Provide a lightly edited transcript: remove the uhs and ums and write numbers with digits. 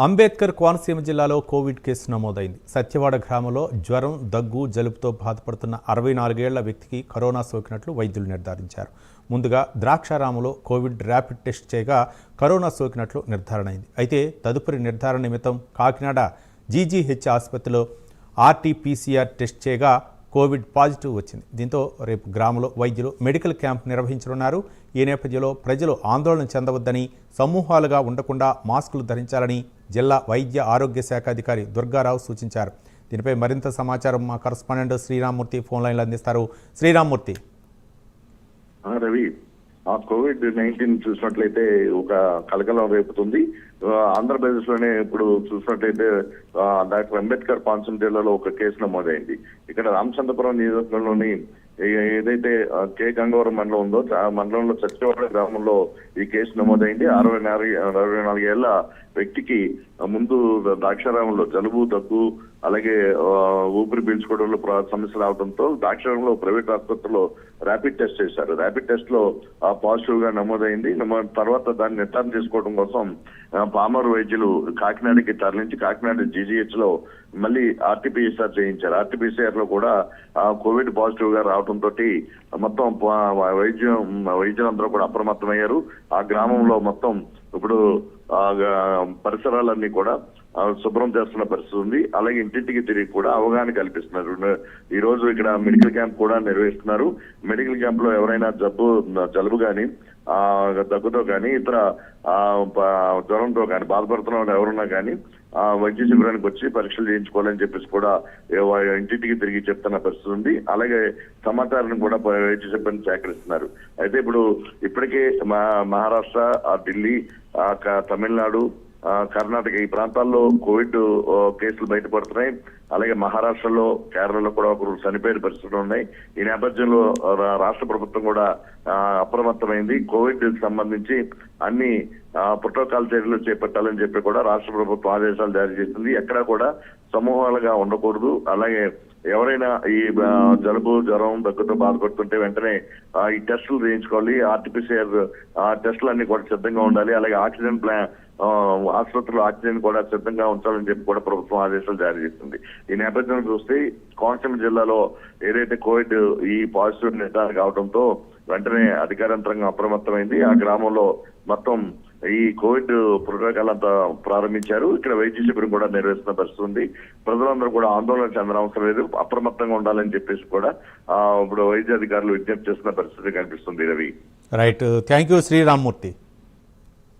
అంబేద్కర్ కోనసీమ జిల్లాలో Covid case నమోదైంది. సత్యవాడ గ్రామంలో జ్వరం, దగ్గు, జలుబుతో బాధపడుతున్న 64 ఏళ్ల వ్యక్తికి కరోనా సోకినట్లు వైద్యులు నిర్ధారించారు. ముందుగా ద్రాక్షారామంలో కోవిడ్ ర్యాపిడ్ టెస్ట్ చేయగా కరోనా సోకినట్లు నిర్ధారణ అయింది. అయితే తదుపరి నిర్ధారణ నిమిత్తం కాకినాడ జీజీహెచ్ ఆసుపత్రిలో ఆర్టీపీసీఆర్ టెస్ట్ చేయగా కోవిడ్ పాజిటివ్ వచ్చింది. దీంతో రేపు గ్రామంలో వైద్యులు మెడికల్ క్యాంప్ నిర్వహించనున్నారు. ఈ నేపథ్యంలో ప్రజలు ఆందోళన చెందవద్దని, సమూహాలుగా ఉండకుండా మాస్కులు ధరించాలని జిల్లా వైద్య ఆరోగ్య శాఖ అధికారి దుర్గారావు సూచించారు. దీనిపై మరింత సమాచారం మా కరస్పాండెంట్ శ్రీరామ్మూర్తి ఫోన్ లైన్లో అందిస్తారు. శ్రీరామ్మూర్తి. రవి, ఆ COVID-19 చూసినట్లయితే ఒక కలకలం రేపుతుంది. ఆంధ్రప్రదేశ్ లోనే ఇప్పుడు చూసినట్లయితే డాక్టర్ అంబేద్కర్ కోనసీమ జిల్లాలో ఒక కేసు నమోదైంది. ఇక్కడ రామచంద్రపురం నియోజకవర్గంలోని ఏదైతే కే గంగవరం మండలం ఉందో ఆ మండలంలో సత్యవాడ గ్రామంలో ఈ కేసు నమోదైంది. 64 ఏళ్ల వ్యక్తికి ముందు ద్రాక్షారామంలో జలుబు, దగ్గు, అలాగే ఊపిరి పీల్చుకోవడంలో సమస్యలు రావడంతో ద్రాక్షారామంలో ప్రైవేట్ ఆసుపత్రిలో ర్యాపిడ్ టెస్ట్ చేశారు. ర్యాపిడ్ టెస్ట్ లో పాజిటివ్ గా నమోదైంది. తర్వాత దాన్ని నిర్ధారణ చేసుకోవడం కోసం పామర్ వైద్యులు కాకినాడకి తరలించి కాకినాడ జీజీహెచ్ లో మళ్ళీ ఆర్టీపీసీఆర్ చేయించారు. ఆర్టీపీసీఆర్ లో కూడా కోవిడ్ పాజిటివ్ గా రావడంతో మొత్తం వైద్యులందరూ కూడా అప్రమత్తమయ్యారు. ఆ గ్రామంలో మొత్తం ఇప్పుడు పరిసరాలన్నీ కూడా శుభ్రం చేస్తున్న పరిస్థితి ఉంది. అలాగే ఇంటింటికి తిరిగి కూడా అవగాహన కల్పిస్తున్నారు. ఈ రోజు ఇక్కడ మెడికల్ క్యాంప్ కూడా నిర్వహిస్తున్నారు. మెడికల్ క్యాంప్ లో ఎవరైనా జలుబు కానీ, దగ్గుతో కానీ, ఇతర జ్వరంతో కానీ బాధపడుతున్న వాళ్ళు ఎవరున్నా కానీ వైద్య శిబిరానికి వచ్చి పరీక్షలు చేయించుకోవాలని చెప్పేసి కూడా ఇంటింటికి తిరిగి చెప్తున్న పరిస్థితి ఉంది. అలాగే సమాచారాన్ని కూడా వైద్య సిబ్బంది సేకరిస్తున్నారు. అయితే ఇప్పటికే మహారాష్ట్ర, ఢిల్లీ, తమిళనాడు, కర్ణాటక ఈ ప్రాంతాల్లో కోవిడ్ కేసులు బయటపడుతున్నాయి. అలాగే మహారాష్ట్రలో, కేరళలో కూడా ఒకరు చనిపోయిన పరిస్థితులు ఉన్నాయి. ఈ నేపథ్యంలో రాష్ట్ర ప్రభుత్వం కూడా అప్రమత్తమైంది. కోవిడ్ సంబంధించి అన్ని ప్రోటోకాల్ చర్యలు చేపట్టాలని చెప్పి కూడా రాష్ట్ర ప్రభుత్వం ఆదేశాలు జారీ చేసింది. ఎక్కడా కూడా సమూహాలుగా ఉండకూడదు. అలాగే ఎవరైనా ఈ జలుబు, జ్వరం, దగ్గుతో బాధపడుతుంటే వెంటనే ఈ టెస్టులు చేయించుకోవాలి. ఆర్టీపీసీఆర్ టెస్టులు అన్ని కూడా సిద్ధంగా ఉండాలి. అలాగే ఆక్సిజన్ ఆసుపత్రిలో ఆక్సిజన్ కూడా సిద్ధంగా ఉంచాలని చెప్పి కూడా ప్రభుత్వం ఆదేశాలు జారీ చేస్తుంది. ఈ నేపథ్యంలో చూస్తే కోనసీమ జిల్లాలో ఏదైతే కోవిడ్ ఈ పాజిటివ్ నిర్ధారణ కావడంతో వెంటనే అధికార యంత్రాంగం అప్రమత్తమైంది. ఆ గ్రామంలో మొత్తం ఈ కోవిడ్ ప్రోటోకాల్ అంతా ప్రారంభించారు. ఇక్కడ వైద్య శిబిరం కూడా నిర్వహిస్తున్న పరిస్థితి ఉంది. ప్రజలందరూ కూడా ఆందోళన చెందడం అవసరం లేదు, అప్రమత్తంగా ఉండాలని చెప్పేసి కూడా ఇప్పుడు వైద్య అధికారులు విజ్ఞప్తి చేస్తున్న పరిస్థితి కనిపిస్తుంది. Ravi, right, thank you Sriramamurthy.